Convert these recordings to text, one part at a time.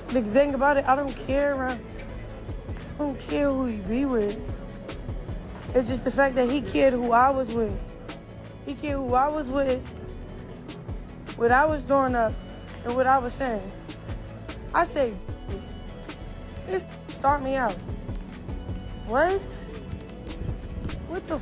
the thing about it, I don't care. I don't care who he be with. It's just the fact that he cared who I was with. He cared who I was with, what I was doing up, and what I was saying. I say, this start me out. What? What the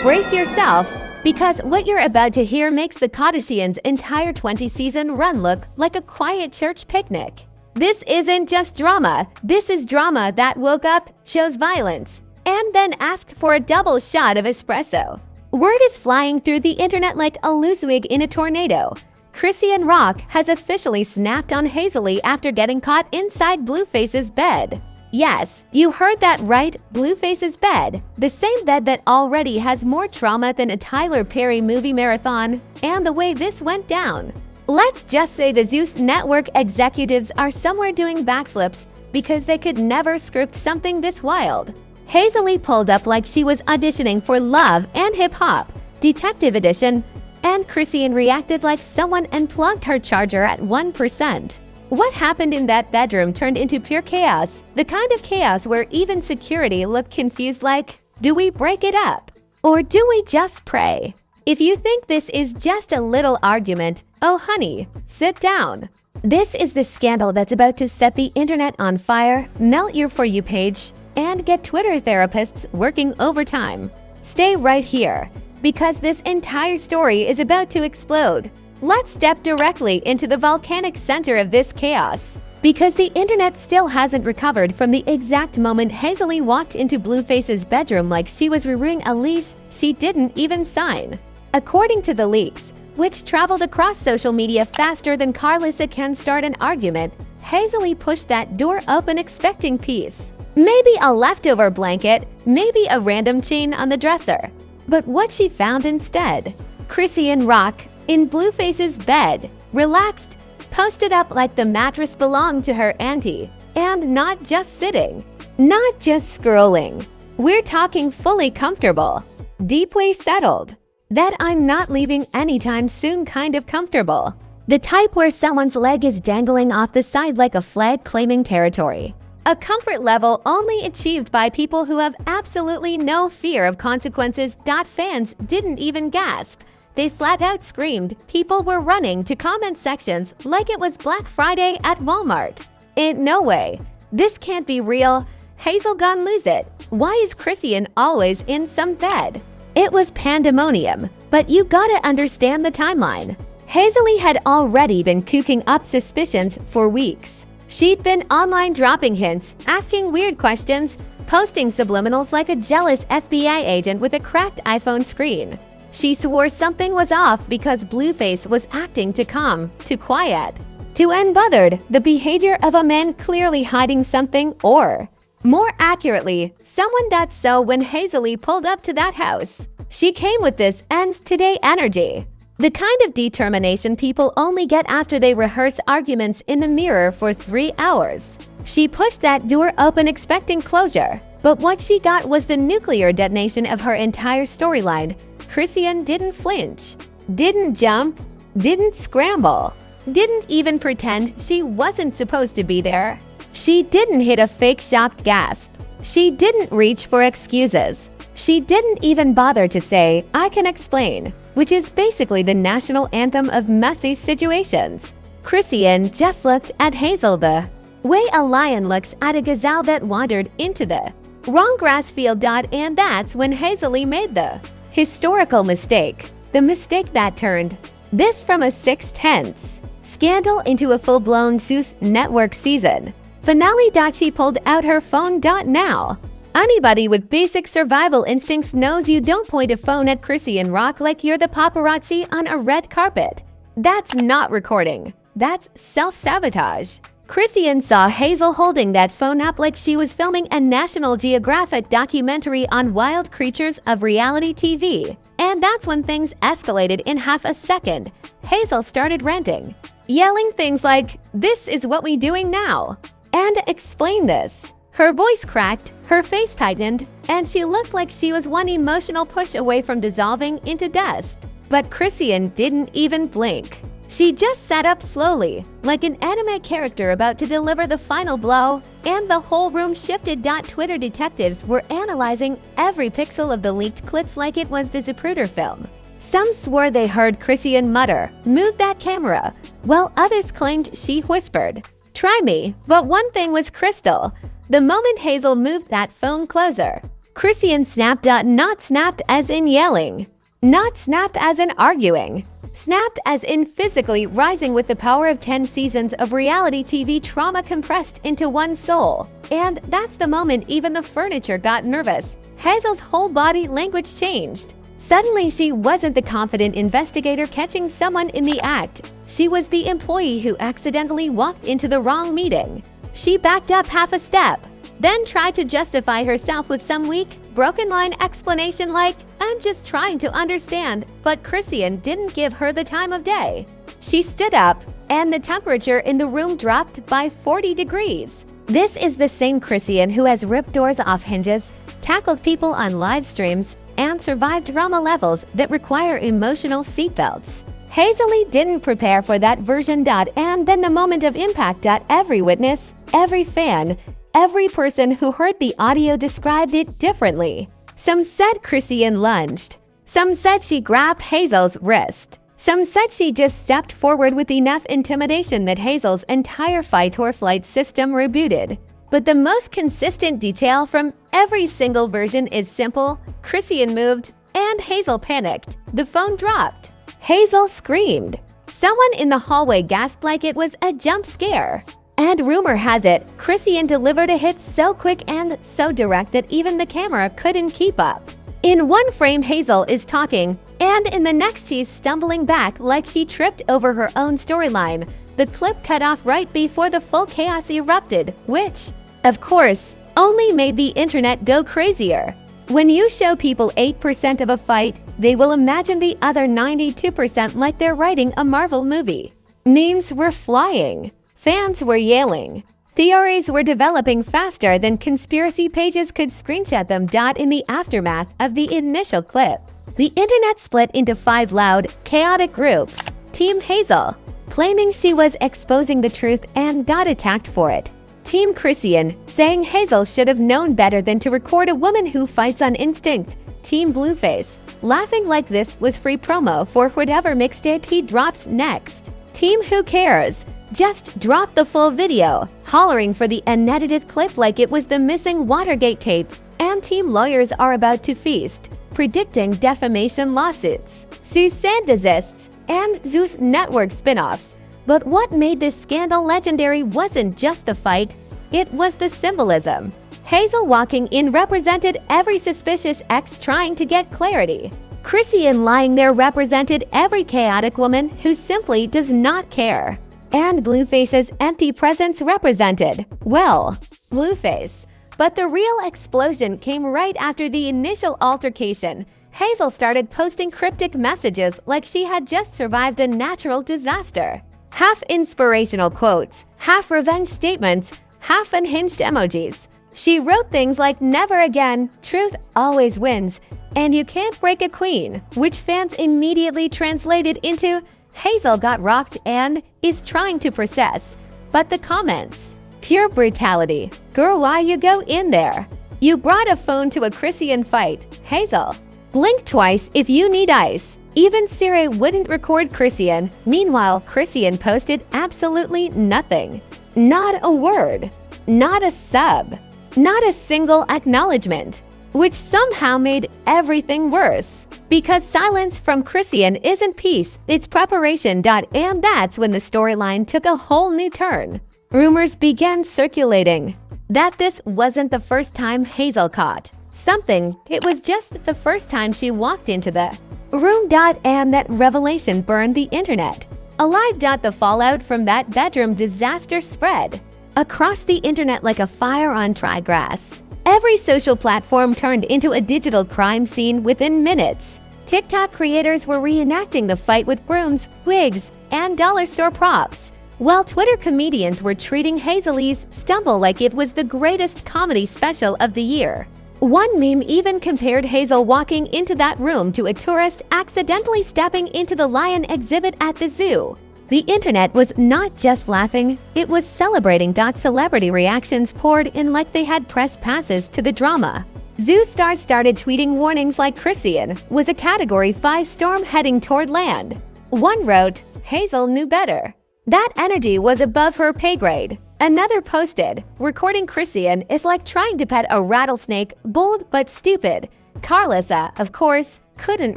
Brace yourself, because what you're about to hear makes the Kardashians' entire 20-season run look like a quiet church picnic. This isn't just drama. This is drama that woke up, chose violence, and then asked for a double shot of espresso. Word is flying through the internet like a loose wig in a tornado. Chrisean Rock has officially snapped on Hazel E after getting caught inside Blueface's bed. Yes, you heard that right, Blueface's bed. The same bed that already has more trauma than a Tyler Perry movie marathon, and the way this went down. Let's just say the Zeus Network executives are somewhere doing backflips because they could never script something this wild. Hazel E pulled up like she was auditioning for Love and Hip Hop, Detective Edition, and Chrisean reacted like someone unplugged her charger at 1%. What happened in that bedroom turned into pure chaos, the kind of chaos where even security looked confused like, do we break it up? Or do we just pray? If you think this is just a little argument, oh honey, sit down. This is the scandal that's about to set the internet on fire, melt your For You page, and get Twitter therapists working overtime. Stay right here, because this entire story is about to explode. Let's step directly into the volcanic center of this chaos, because the internet still hasn't recovered from the exact moment Hazel E walked into Blueface's bedroom like she was reviewing a lease she didn't even sign. According to the leaks, which traveled across social media faster than Carlissa can start an argument, Hazel E pushed that door open expecting peace. Maybe a leftover blanket, maybe a random chain on the dresser. But what she found instead? Chrisean Rock in Blueface's bed, relaxed, posted up like the mattress belonged to her auntie, and not just sitting, not just scrolling. We're talking fully comfortable, deeply settled. That I'm not leaving anytime soon kind of comfortable. The type where someone's leg is dangling off the side like a flag claiming territory. A comfort level only achieved by people who have absolutely no fear of consequences. Fans didn't even gasp. They flat out screamed. People were running to comment sections like it was Black Friday at Walmart. In no way. This can't be real. Hazel gone lose it. Why is Chrisean always in some bed? It was pandemonium, but you gotta understand the timeline. Hazel E had already been cooking up suspicions for weeks. She'd been online dropping hints, asking weird questions, posting subliminals like a jealous FBI agent with a cracked iPhone screen. She swore something was off because Blueface was acting too calm, too quiet, too unbothered, the behavior of a man clearly hiding something, or, more accurately, someone that saw when Hazel E pulled up to that house. She came with this ends today energy. The kind of determination people only get after they rehearse arguments in the mirror for 3 hours. She pushed that door open expecting closure, but what she got was the nuclear detonation of her entire storyline. Chrisean didn't flinch, didn't jump, didn't scramble, didn't even pretend she wasn't supposed to be there. She didn't hit a fake shocked gasp. She didn't reach for excuses. She didn't even bother to say, I can explain, which is basically the national anthem of messy situations. Chrisean just looked at Hazel the way a lion looks at a gazelle that wandered into the wrong grass field. And that's when Hazel E made the historical mistake. The mistake that turned this from a 6/10 scandal into a full-blown Zeus Network season finale. She pulled out her phone. Now, anybody with basic survival instincts knows you don't point a phone at Chrisean Rock like you're the paparazzi on a red carpet. That's not recording. That's self-sabotage. Chrisean saw Hazel holding that phone up like she was filming a National Geographic documentary on wild creatures of reality TV. And that's when things escalated in half a second. Hazel started ranting, yelling things like, "This is what we doing now," and "Explain this." Her voice cracked, her face tightened, and she looked like she was one emotional push away from dissolving into dust. But Chrisean didn't even blink. She just sat up slowly, like an anime character about to deliver the final blow, and the whole room shifted. Twitter detectives were analyzing every pixel of the leaked clips like it was the Zapruder film. Some swore they heard Chrisean mutter, "Move that camera," while others claimed she whispered, "Try me." But one thing was crystal. The moment Hazel moved that phone closer, Chrisean snapped. Not snapped as in yelling. Not snapped as in arguing. Snapped as in physically rising with the power of 10 seasons of reality TV trauma compressed into one soul. And that's the moment even the furniture got nervous. Hazel's whole body language changed. Suddenly, she wasn't the confident investigator catching someone in the act. She was the employee who accidentally walked into the wrong meeting. She backed up half a step, then tried to justify herself with some weak, broken line explanation like, "I'm just trying to understand," but Chrisean didn't give her the time of day. She stood up, and the temperature in the room dropped by 40 degrees. This is the same Chrisean who has ripped doors off hinges, tackled people on live streams, and survived drama levels that require emotional seatbelts. Hazel E didn't prepare for that version. And then the moment of impact. Every witness, every fan, every person who heard the audio described it differently. Some said Chrisean lunged. Some said she grabbed Hazel's wrist. Some said she just stepped forward with enough intimidation that Hazel's entire fight-or-flight system rebooted. But the most consistent detail from every single version is simple: Chrisean moved, and Hazel panicked. The phone dropped. Hazel screamed. Someone in the hallway gasped like it was a jump scare. And rumor has it, Chrisean delivered a hit so quick and so direct that even the camera couldn't keep up. In one frame, Hazel is talking, and in the next she's stumbling back like she tripped over her own storyline. The clip cut off right before the full chaos erupted, which, of course, only made the internet go crazier. When you show people 8% of a fight, they will imagine the other 92% like they're writing a Marvel movie. Memes were flying. Fans were yelling. Theories were developing faster than conspiracy pages could screenshot them. In the aftermath of the initial clip, the internet split into 5 loud, chaotic groups. Team Hazel, claiming she was exposing the truth and got attacked for it. Team Chrisean, saying Hazel should have known better than to record a woman who fights on instinct. Team Blueface, laughing like this was free promo for whatever mixtape he drops next. Team Who Cares, just drop the full video, hollering for the unedited clip like it was the missing Watergate tape. And Team Lawyers are about to feast, predicting defamation lawsuits, Suzanne desists, and Zeus Network spin-offs. But what made this scandal legendary wasn't just the fight, it was the symbolism. Hazel walking in represented every suspicious ex trying to get clarity. Chrisean lying there represented every chaotic woman who simply does not care. And Blueface's empty presence represented, well, Blueface. But the real explosion came right after the initial altercation. Hazel started posting cryptic messages like she had just survived a natural disaster. Half inspirational quotes, half revenge statements, half unhinged emojis. She wrote things like "never again," "truth always wins," and "you can't break a queen," which fans immediately translated into "Hazel got rocked and is trying to process." But the comments, pure brutality. Girl, why you go in there? You brought a phone to a Chrisean fight. Hazel, blink twice if you need ice. Even Siri wouldn't record Chrisean. Meanwhile, Chrisean posted absolutely nothing. Not a word. Not a sub. Not a single acknowledgement. Which somehow made everything worse. Because silence from Chrisean isn't peace, it's preparation. And that's when the storyline took a whole new turn. Rumors began circulating that this wasn't the first time Hazel caught something. It was just the first time she walked into the room. And that revelation burned the internet alive. The fallout from that bedroom disaster spread across the internet like a fire on dry grass. Every social platform turned into a digital crime scene within minutes. TikTok creators were reenacting the fight with brooms, wigs, and dollar store props, while Twitter comedians were treating Hazel E's stumble like it was the greatest comedy special of the year. One meme even compared Hazel walking into that room to a tourist accidentally stepping into the lion exhibit at the zoo. The internet was not just laughing, it was celebrating. Celebrity reactions poured in like they had press passes to the drama. Zoo stars started tweeting warnings like Chrisean was a Category 5 storm heading toward land. One wrote, "Hazel knew better. That energy was above her pay grade." Another posted, "Recording Chrisean is like trying to pet a rattlesnake, bold but stupid." Carlissa, of course, couldn't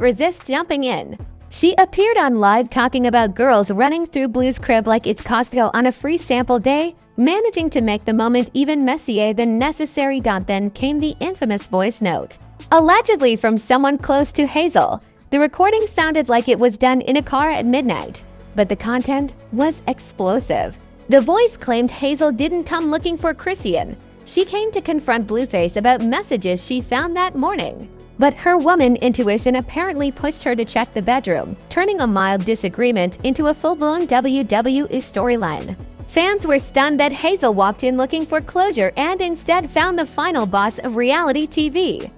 resist jumping in. She appeared on live talking about girls running through Blue's crib like it's Costco on a free sample day, managing to make the moment even messier than necessary. Then came the infamous voice note. Allegedly from someone close to Hazel, the recording sounded like it was done in a car at midnight, but the content was explosive. The voice claimed Hazel didn't come looking for Chrisean. She came to confront Blueface about messages she found that morning. But her woman intuition apparently pushed her to check the bedroom, turning a mild disagreement into a full-blown WWE storyline. Fans were stunned that Hazel walked in looking for closure and instead found the final boss of reality TV.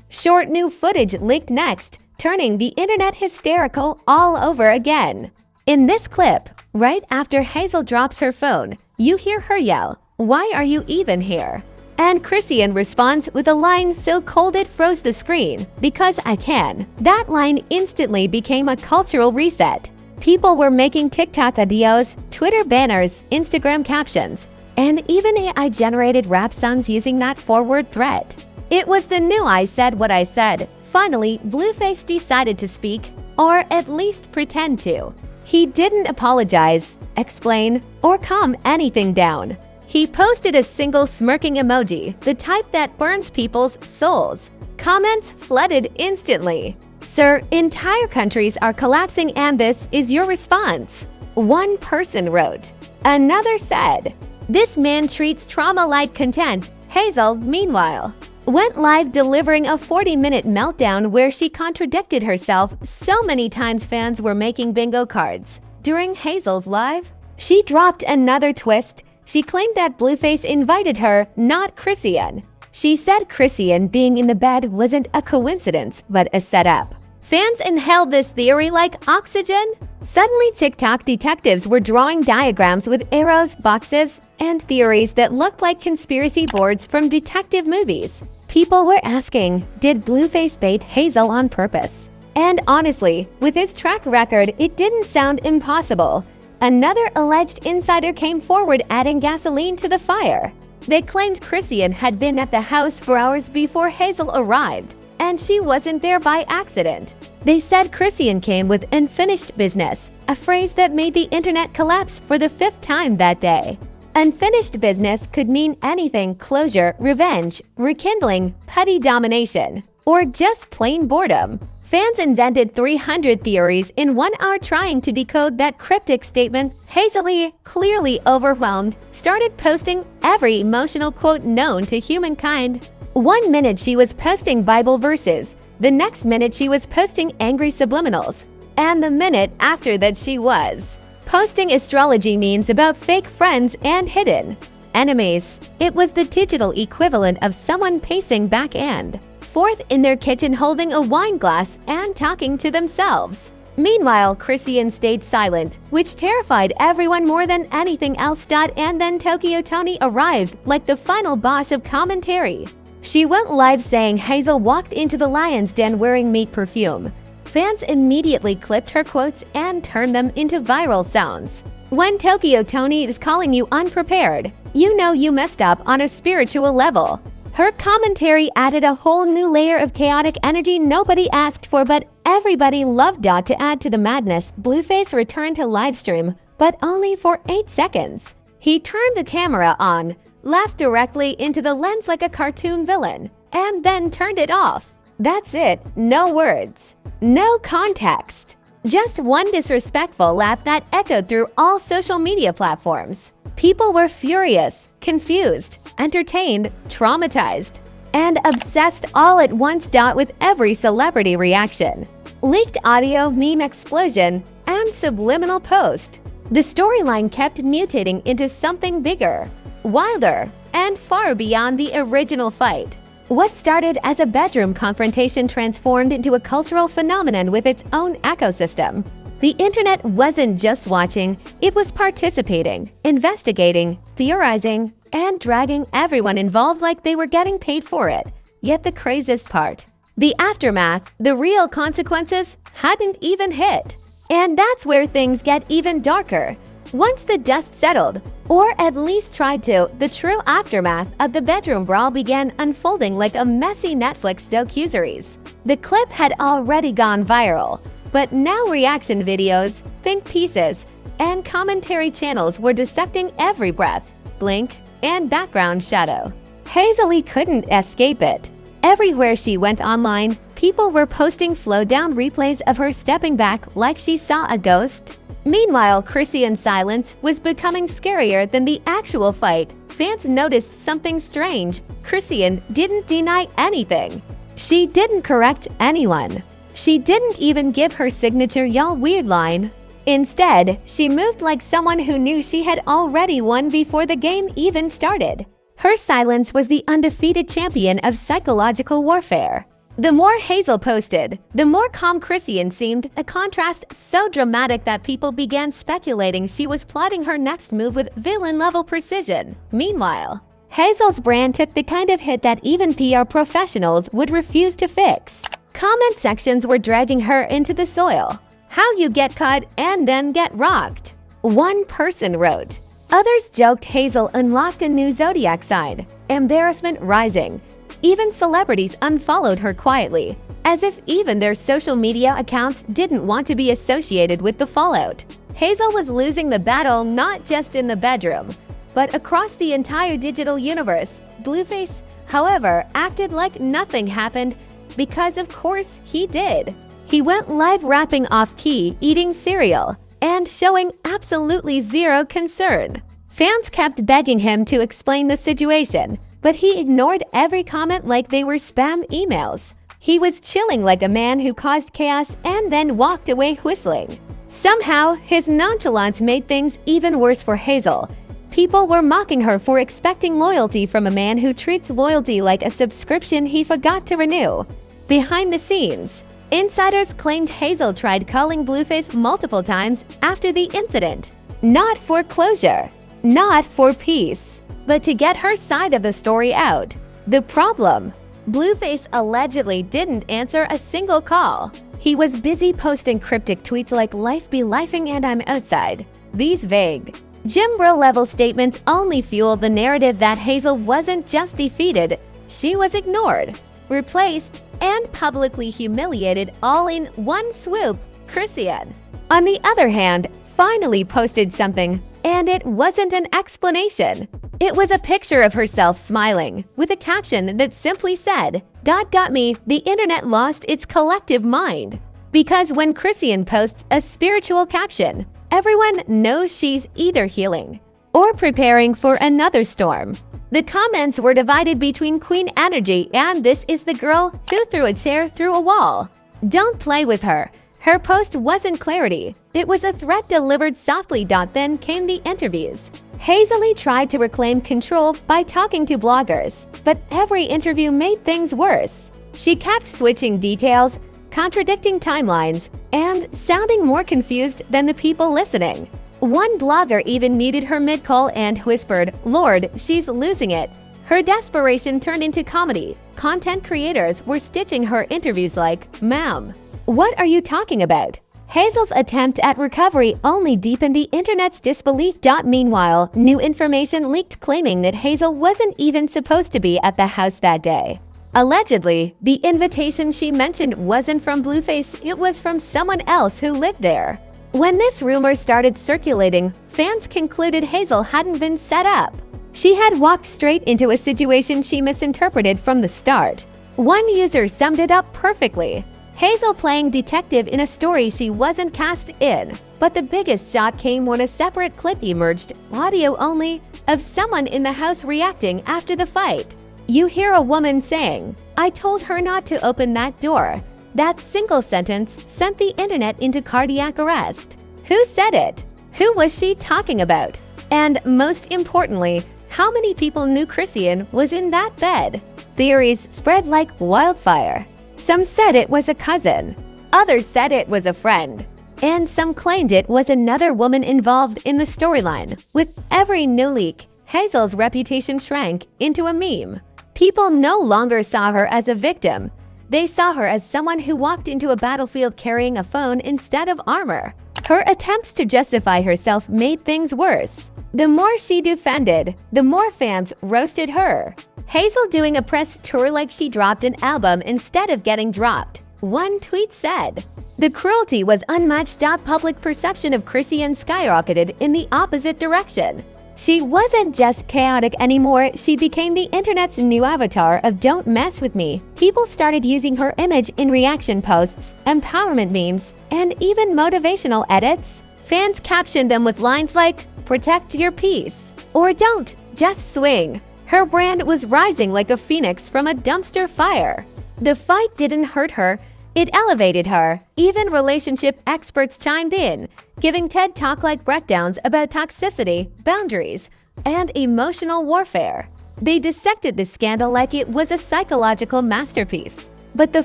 Short new footage leaked next, turning the internet hysterical all over again. In this clip, right after Hazel drops her phone, you hear her yell, "Why are you even here?" And Chrisean responds with a line so cold it froze the screen, "Because I can." That line instantly became a cultural reset. People were making TikTok videos, Twitter banners, Instagram captions, and even AI-generated rap songs using that forward threat. It was the new "I said what I said." Finally, Blueface decided to speak, or at least pretend to. He didn't apologize, explain, or calm anything down. He posted a single smirking emoji, the type that burns people's souls. Comments flooded instantly. "Sir, entire countries are collapsing and this is your response." One person wrote. Another said, "This man treats trauma like content." Hazel, meanwhile, went live delivering a 40-minute meltdown where she contradicted herself so many times fans were making bingo cards. During Hazel's live, she dropped another twist. She claimed that Blueface invited her, not Chrisean. She said Chrisean being in the bed wasn't a coincidence, but a setup. Fans inhaled this theory like oxygen. Suddenly, TikTok detectives were drawing diagrams with arrows, boxes, and theories that looked like conspiracy boards from detective movies. People were asking, did Blueface bait Hazel on purpose? And honestly, with his track record, it didn't sound impossible. Another alleged insider came forward, adding gasoline to the fire. They claimed Chrisean had been at the house for hours before Hazel arrived, and she wasn't there by accident. They said Chrisean came with unfinished business, a phrase that made the internet collapse for the 5th time that day. Unfinished business could mean anything: closure, revenge, rekindling, petty domination, or just plain boredom. Fans invented 300 theories in 1 hour trying to decode that cryptic statement. Hazel E, clearly overwhelmed, started posting every emotional quote known to humankind. 1 minute she was posting Bible verses, the next minute she was posting angry subliminals, and the minute after that she was posting astrology memes about fake friends and hidden enemies. It was the digital equivalent of someone pacing back and forth in their kitchen holding a wine glass and talking to themselves. Meanwhile, Chrisean stayed silent, which terrified everyone more than anything else. And then Tokyo Toni arrived like the final boss of commentary. She went live saying Hazel walked into the lion's den wearing meat perfume. Fans immediately clipped her quotes and turned them into viral sounds. When Tokyo Toni is calling you unprepared, you know you messed up on a spiritual level. Her commentary added a whole new layer of chaotic energy nobody asked for, but everybody loved. To add to the madness, Blueface returned to livestream, but only for 8 seconds. He turned the camera on, laughed directly into the lens like a cartoon villain, and then turned it off. That's it, no words, no context. Just one disrespectful laugh that echoed through all social media platforms. People were furious, confused, entertained, traumatized, and obsessed all at once. With every celebrity reaction, leaked audio, meme explosion, and subliminal post, the storyline kept mutating into something bigger, wilder, and far beyond the original fight. What started as a bedroom confrontation transformed into a cultural phenomenon with its own ecosystem. The internet wasn't just watching, it was participating, investigating, theorizing, and dragging everyone involved like they were getting paid for it. Yet the craziest part, the aftermath, the real consequences, hadn't even hit. And that's where things get even darker. Once the dust settled, or at least tried to, the true aftermath of the bedroom brawl began unfolding like a messy Netflix docuseries. The clip had already gone viral, but now reaction videos, think pieces, and commentary channels were dissecting every breath, blink, and background shadow. Hazel E couldn't escape it. Everywhere she went online, people were posting slowed-down replays of her stepping back like she saw a ghost. Meanwhile, Chrisean's silence was becoming scarier than the actual fight. Fans noticed something strange. Chrisean didn't deny anything. She didn't correct anyone. She didn't even give her signature "y'all weird" line. Instead, she moved like someone who knew she had already won before the game even started. Her silence was the undefeated champion of psychological warfare. The more Hazel posted, the more calm Chrisean seemed, a contrast so dramatic that people began speculating she was plotting her next move with villain-level precision. Meanwhile, Hazel's brand took the kind of hit that even PR professionals would refuse to fix. Comment sections were dragging her into the soil. How you get caught and then get rocked. One person wrote. Others joked Hazel unlocked a new zodiac sign. Embarrassment rising. Even celebrities unfollowed her quietly, as if even their social media accounts didn't want to be associated with the fallout. Hazel was losing the battle not just in the bedroom, but across the entire digital universe. Blueface, however, acted like nothing happened because of course he did. He went live rapping off-key, eating cereal, and showing absolutely zero concern. Fans kept begging him to explain the situation, but he ignored every comment like they were spam emails. He was chilling like a man who caused chaos and then walked away whistling. Somehow, his nonchalance made things even worse for Hazel. People were mocking her for expecting loyalty from a man who treats loyalty like a subscription he forgot to renew. Behind the scenes, insiders claimed Hazel tried calling Blueface multiple times after the incident. Not for closure, not for peace, but to get her side of the story out. The problem? Blueface allegedly didn't answer a single call. He was busy posting cryptic tweets like "life be lifing and I'm outside." These vague, Jim Bro-level statements only fueled the narrative that Hazel wasn't just defeated, she was ignored, replaced, and publicly humiliated all in one swoop. Chrisean, on the other hand, finally posted something, and it wasn't an explanation. It was a picture of herself smiling, with a caption that simply said, "God got me, the internet lost its collective mind." Because when Chrisean posts a spiritual caption, everyone knows she's either healing or preparing for another storm. The comments were divided between Queen Energy and "this is the girl who threw a chair through a wall." Don't play with her. Her post wasn't clarity. It was a threat delivered softly. Then came the interviews. Hazel E tried to reclaim control by talking to bloggers, but every interview made things worse. She kept switching details, contradicting timelines, and sounding more confused than the people listening. One blogger even muted her mid-call and whispered, "Lord, she's losing it." Her desperation turned into comedy. Content creators were stitching her interviews like, "Ma'am, what are you talking about?" Hazel's attempt at recovery only deepened the internet's disbelief. Meanwhile, new information leaked claiming that Hazel wasn't even supposed to be at the house that day. Allegedly, the invitation she mentioned wasn't from Blueface, it was from someone else who lived there. When this rumor started circulating, fans concluded Hazel hadn't been set up. She had walked straight into a situation she misinterpreted from the start. One user summed it up perfectly. Hazel playing detective in a story she wasn't cast in. But the biggest shot came when a separate clip emerged, audio only, of someone in the house reacting after the fight. You hear a woman saying, "I told her not to open that door." That single sentence sent the internet into cardiac arrest. Who said it? Who was she talking about? And most importantly, how many people knew Chrisean was in that bed? Theories spread like wildfire. Some said it was a cousin, others said it was a friend, and some claimed it was another woman involved in the storyline. With every new leak, Hazel's reputation shrank into a meme. People no longer saw her as a victim. They saw her as someone who walked into a battlefield carrying a phone instead of armor. Her attempts to justify herself made things worse. The more she defended, the more fans roasted her. Hazel doing a press tour like she dropped an album instead of getting dropped. One tweet said, "The cruelty was unmatched. Public perception of Chrisean skyrocketed in the opposite direction. She wasn't just chaotic anymore, she became the internet's new avatar of don't mess with me." People started using her image in reaction posts, empowerment memes, and even motivational edits. Fans captioned them with lines like, "Protect your peace," or "Don't, just swing." Her brand was rising like a phoenix from a dumpster fire. The fight didn't hurt her, it elevated her. Even relationship experts chimed in, giving TED Talk-like breakdowns about toxicity, boundaries, and emotional warfare. They dissected the scandal like it was a psychological masterpiece. But the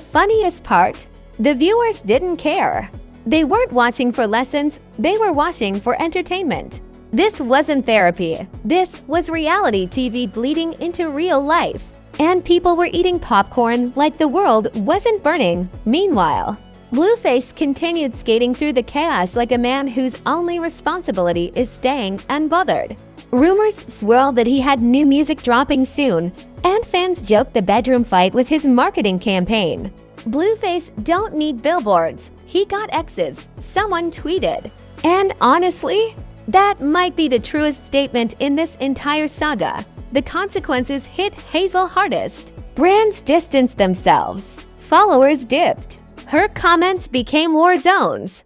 funniest part, the viewers didn't care. They weren't watching for lessons, they were watching for entertainment. This wasn't therapy. This was reality TV bleeding into real life. And people were eating popcorn like the world wasn't burning. Meanwhile, Blueface continued skating through the chaos like a man whose only responsibility is staying unbothered. Rumors swirled that he had new music dropping soon, and fans joked the bedroom fight was his marketing campaign. Blueface don't need billboards. He got exes, someone tweeted. And honestly, that might be the truest statement in this entire saga. The consequences hit Hazel hardest. Brands distanced themselves. Followers dipped. Her comments became war zones.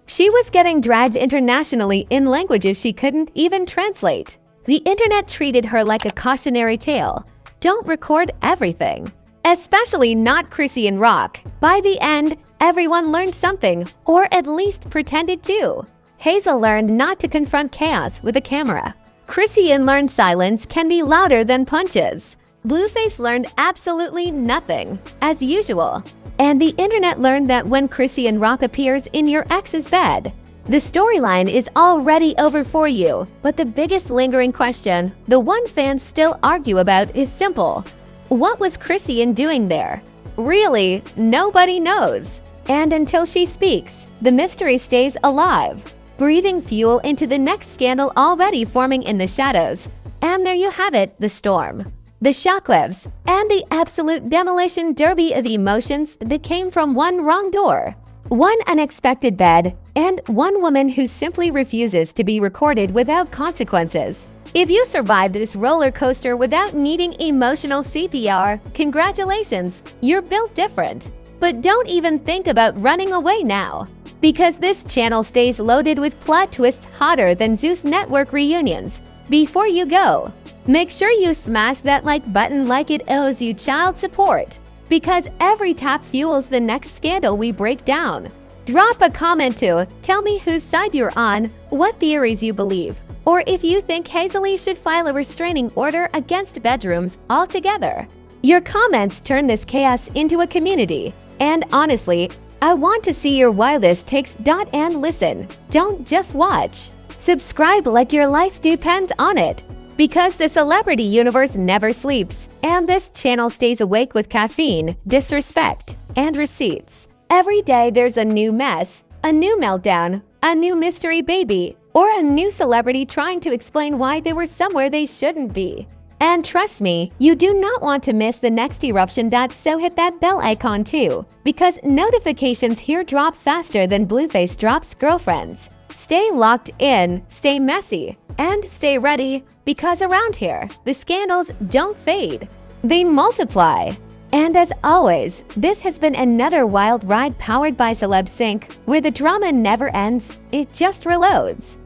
She was getting dragged internationally in languages she couldn't even translate. The internet treated her like a cautionary tale. Don't record everything. Especially not Chrisean Rock. By the end, everyone learned something, or at least pretended to. Hazel learned not to confront chaos with a camera. Chrisean learned silence can be louder than punches. Blueface learned absolutely nothing, as usual. And the internet learned that when Chrisean Rock appears in your ex's bed, the storyline is already over for you. But the biggest lingering question, the one fans still argue about, is simple. What was Chrisean doing there? Really, nobody knows. And until she speaks, the mystery stays alive, breathing fuel into the next scandal already forming in the shadows. And there you have it, the storm, the shockwaves, and the absolute demolition derby of emotions that came from one wrong door, one unexpected bed, and one woman who simply refuses to be recorded without consequences. If you survived this roller coaster without needing emotional CPR, congratulations, you're built different. But don't even think about running away now, because this channel stays loaded with plot twists hotter than Zeus Network reunions. Before you go, make sure you smash that like button like it owes you child support, because every tap fuels the next scandal we break down. Drop a comment to tell me whose side you're on, what theories you believe, or if you think Hazel E should file a restraining order against bedrooms altogether. Your comments turn this chaos into a community. And honestly, I want to see your wildest takes. And listen, don't just watch. Subscribe like your life depends on it. Because the celebrity universe never sleeps, and this channel stays awake with caffeine, disrespect, and receipts. Every day there's a new mess, a new meltdown, a new mystery baby, or a new celebrity trying to explain why they were somewhere they shouldn't be. And trust me, you do not want to miss the next eruption. So hit that bell icon too, because notifications here drop faster than Blueface drops girlfriends. Stay locked in, stay messy, and stay ready, because around here, the scandals don't fade, they multiply. And as always, this has been another wild ride powered by Celeb Sync, where the drama never ends, it just reloads.